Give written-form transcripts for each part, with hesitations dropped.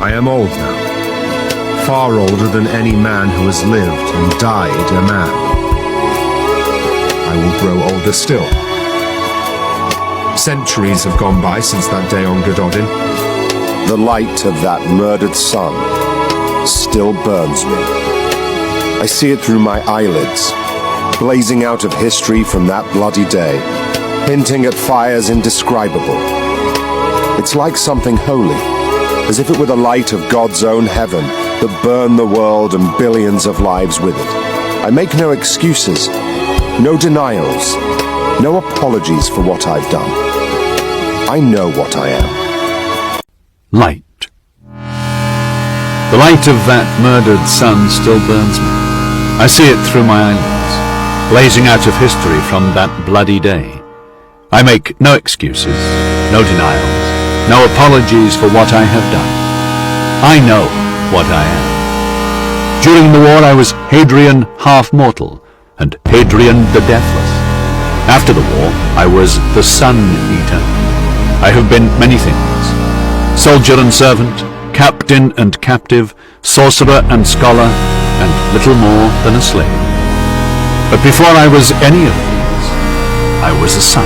I am old now, far older than any man who has lived and died a man. I will grow older still. Centuries have gone by since that day on Gododin. The light of that murdered sun still burns me. I see it through my eyelids, blazing out of history from that bloody day, hinting at fires indescribable. It's like something holy, as if it were the light of God's own heaven that burned the world and billions of lives with it. I make no excuses, no denials, no apologies for what I've done. I know what I am. Light. The light of that murdered sun still burns me. I see it through my eyelids, blazing out of history from that bloody day. I make no excuses, no denials, no apologies for what I have done. I know what I am. During the war I was Hadrian half-mortal and Hadrian the Deathless. After the war I was the Sun-Eater. I have been many things: soldier and servant, captain and captive, sorcerer and scholar, and little more than a slave. But before I was any of these, I was a son.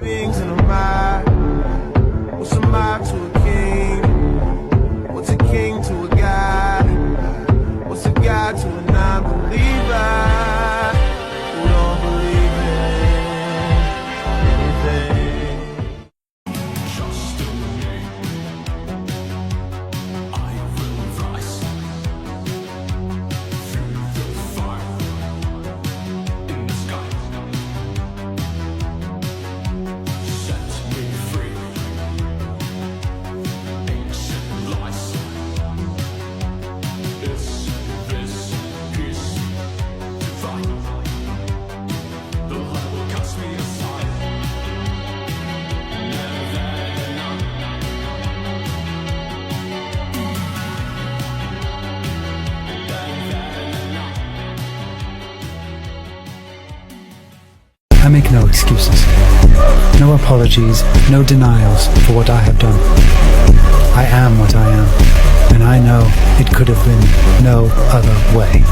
Beings in a mob. What's a mob to a king? What's a king to a god? What's a god to a non-believer who don't believe in anything? Trust in me. I will rise through the fire in the sky. Set me free. Ancient lies. This peace divine. The light will cast me aside. I make no excuses, no apologies, no denials for what I have done. I am what I am, and I know it could have been no other way.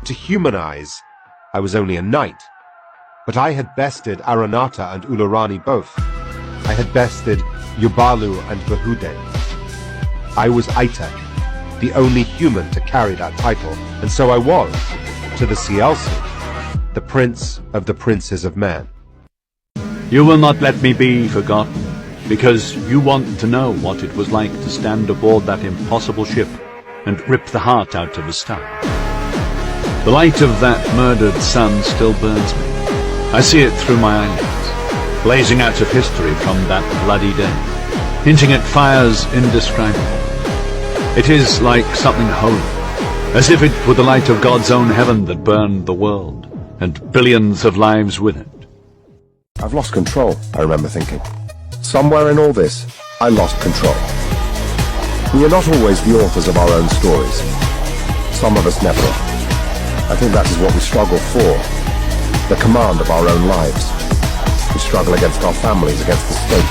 To human eyes, I was only a knight, but I had bested Aranata and Ulurani both. I had bested Yubalu and Bahude. I was Aita, the only human to carry that title, and so I was, to the Cielci, the prince of the princes of men. You will not let me be forgotten, because you want to know what it was like to stand aboard that impossible ship and rip the heart out of a star. The light of that murdered sun still burns me. I see it through my eyelids, blazing out of history from that bloody day, hinting at fires indescribable. It is like something holy, as if it were the light of God's own heaven that burned the world, and billions of lives with it. I've lost control, I remember thinking. Somewhere in all this, I lost control. We are not always the authors of our own stories. Some of us never are. I think that is what we struggle for, the command of our own lives. We struggle against our families, against the state,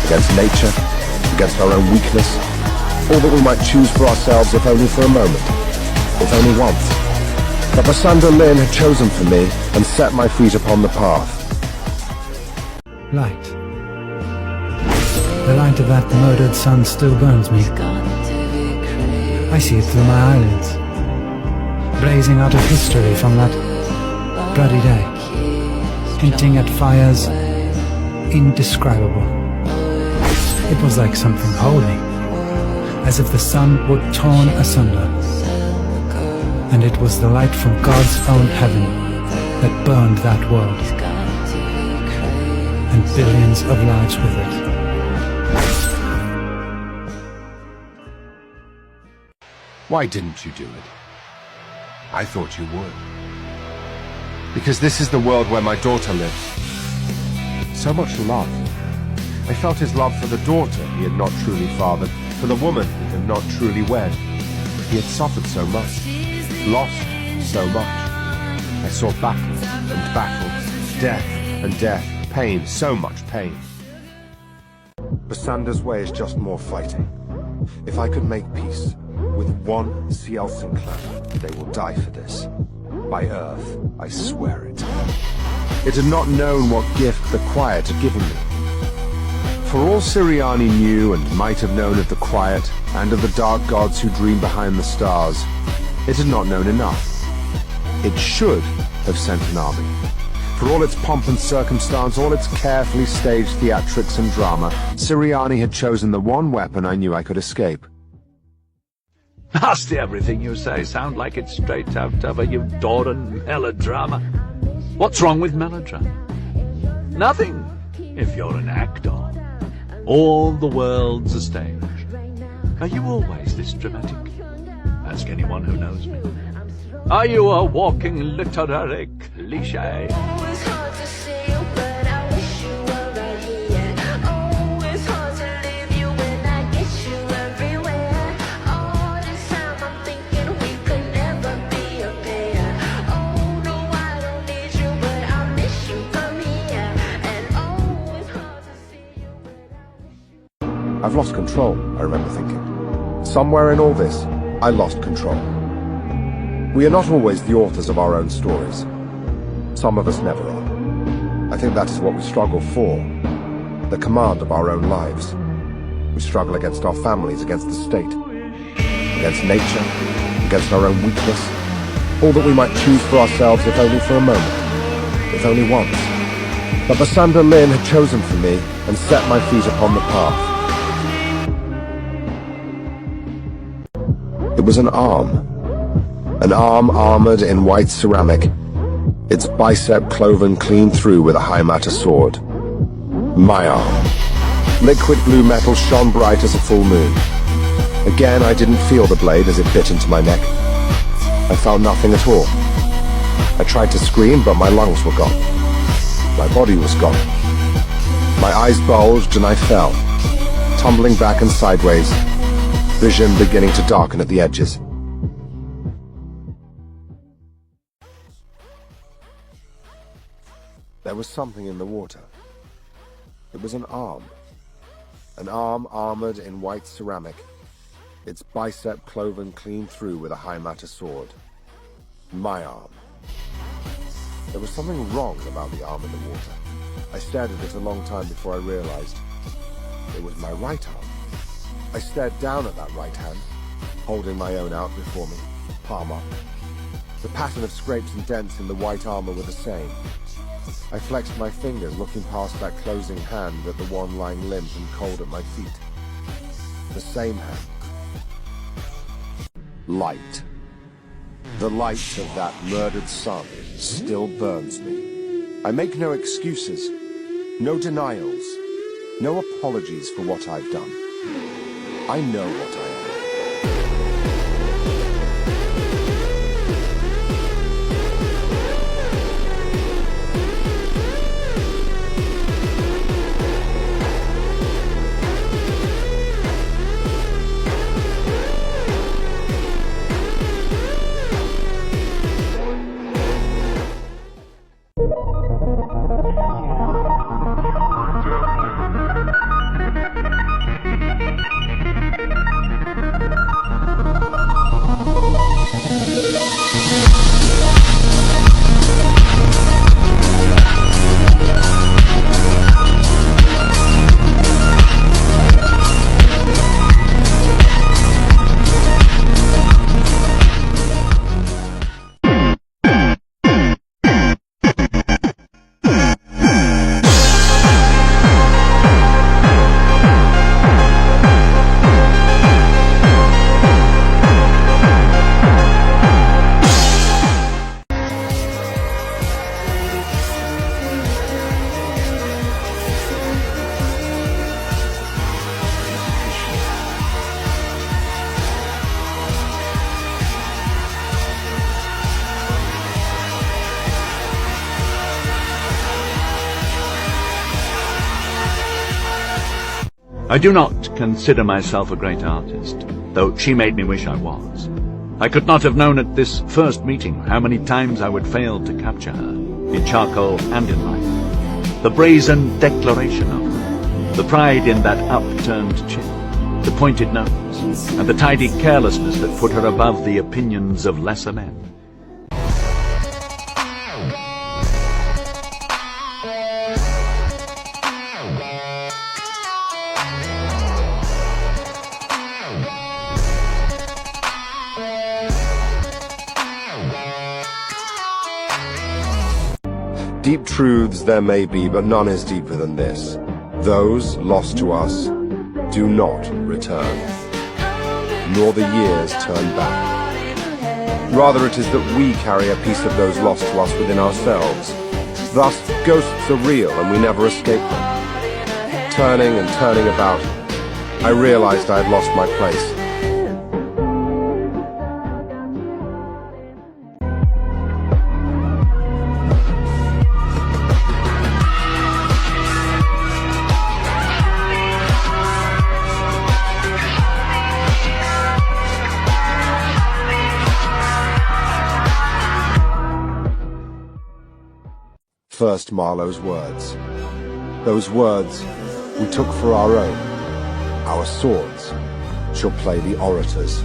against nature, against our own weakness, all that we might choose for ourselves if only for a moment, if only once. But Basanda Lin had chosen for me and set my feet upon the path. Light. The light of that murdered sun still burns me. I see it through my eyelids, blazing out of history from that bloody day, hinting at fires indescribable. It was like something holy, as if the sun were torn asunder, and it was the light from God's own heaven that burned that world, and billions of lives with it. Why didn't you do it? I thought you would. Because this is the world where my daughter lives. So much love. I felt his love for the daughter he had not truly fathered, for the woman he had not truly wed. He had suffered so much, lost so much. I saw battle and battle, death and death, pain, so much pain. Basanda's way is just more fighting. If I could make peace with one Sielsen clan, they will die for this. By Earth, I swear it. It had not known what gift the Quiet had given me. For all Siriani knew and might have known of the Quiet and of the dark gods who dream behind the stars, it had not known enough. It should have sent an army. For all its pomp and circumstance, all its carefully staged theatrics and drama, Siriani had chosen the one weapon I knew I could escape. Nasty everything you say. Sound like it's straight out of a Eudoran melodrama. What's wrong with melodrama? Nothing, if you're an actor. All the world's a stage. Are you always this dramatic? Ask anyone who knows me. Are you a walking literary cliché? I've lost control, I remember thinking. Somewhere in all this, I lost control. We are not always the authors of our own stories. Some of us never are. I think that is what we struggle for. The command of our own lives. We struggle against our families, against the state, against nature, against our own weakness. All that we might choose for ourselves, if only for a moment, if only once. But Basanda Lin had chosen for me and set my feet upon the path. It was an arm armored in white ceramic, its bicep cloven clean through with a high matter sword. My arm. Liquid blue metal shone bright as a full moon. Again, I didn't feel the blade as it bit into my neck. I felt nothing at all. I tried to scream, but my lungs were gone. My body was gone. My eyes bulged and I fell, tumbling back and sideways, vision beginning to darken at the edges. There was something in the water. It was an arm armored in white ceramic, its bicep cloven clean through with a high matter sword. My arm. There was something wrong about the arm in the water. I stared at it a long time before I realized it was my right arm. I stared down at that right hand, holding my own out before me, palm up. The pattern of scrapes and dents in the white armor were the same. I flexed my fingers, looking past that closing hand at the one lying limp and cold at my feet. The same hand. Light. The light of that murdered sun still burns me. I make no excuses, no denials, no apologies for what I've done. I know what I am. I do not consider myself a great artist, though she made me wish I was. I could not have known at this first meeting how many times I would fail to capture her, in charcoal and in life. The brazen declaration of her, the pride in that upturned chin, the pointed nose, and the tidy carelessness that put her above the opinions of lesser men. Deep truths there may be, but none is deeper than this. Those lost to us do not return, nor the years turn back. Rather it is that we carry a piece of those lost to us within ourselves. Thus, ghosts are real and we never escape them. Turning and turning about, I realized I had lost my place. First Marlowe's words. Those words we took for our own. Our swords shall play the orators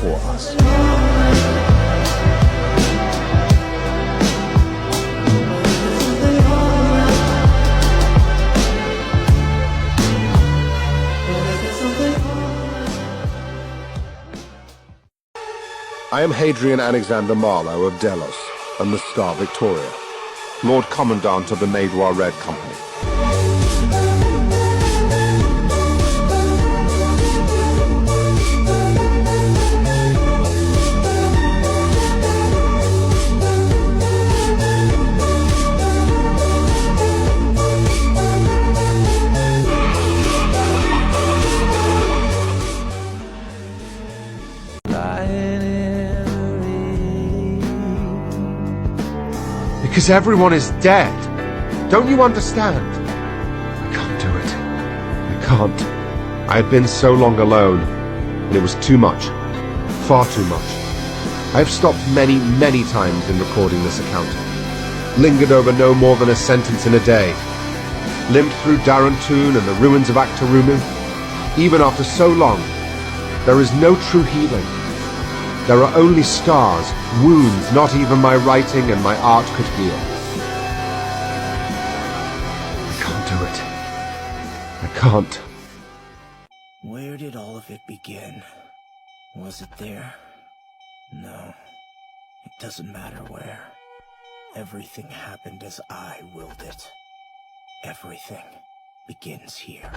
for us. I am Hadrian Alexander Marlowe of Delos and the Star Victoria, Lord Commandant of the Manhwa Red Company. Because everyone is dead. Don't you understand? I can't do it. I can't. I had been so long alone, and it was too much. Far too much. I have stopped many, many times in recording this account. Lingered over no more than a sentence in a day. Limped through Darantun and the ruins of Aktarumu. Even after so long, there is no true healing. There are only scars, wounds not even my writing and my art could heal. I can't do it. I can't. Where did all of it begin? Was it there? No. It doesn't matter where. Everything happened as I willed it. Everything begins here.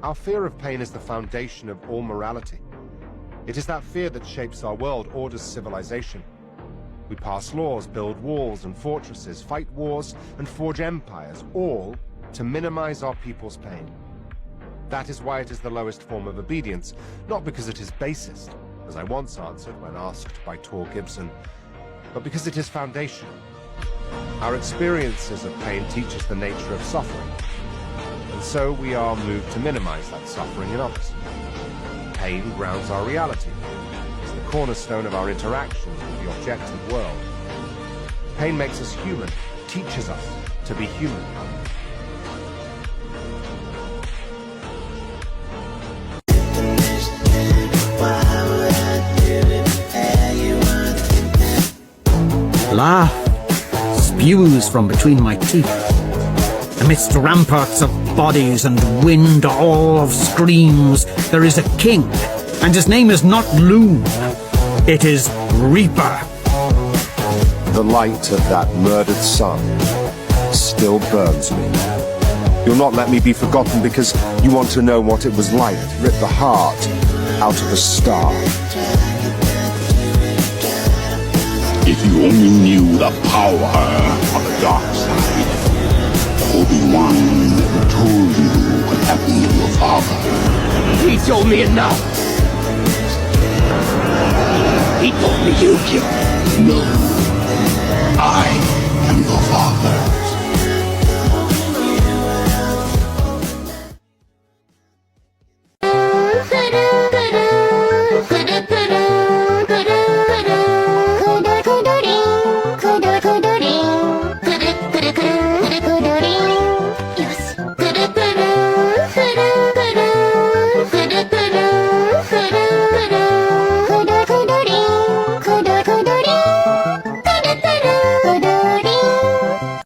Our fear of pain is the foundation of all morality. It is that fear that shapes our world, orders civilization. We pass laws, build walls and fortresses, fight wars and forge empires, all to minimize our people's pain. That is why it is the lowest form of obedience, not because it is basest, as I once answered when asked by Tor Gibson, but because it is foundational. Our experiences of pain teach us the nature of suffering, and so we are moved to minimize that suffering in others. Pain grounds our reality. It's the cornerstone of our interactions with the objective world. Pain makes us human, teaches us to be human. Laugh spews from between my teeth. Amidst ramparts of bodies and wind all of screams, there is a king, and his name is not Loon. It is Reaper. The light of that murdered sun still burns me. You'll not let me be forgotten because you want to know what it was like to rip the heart out of a star. If you only knew the power of the dark side, Obi-Wan never told you what happened to your father. He told me enough. He told me you killed him. No.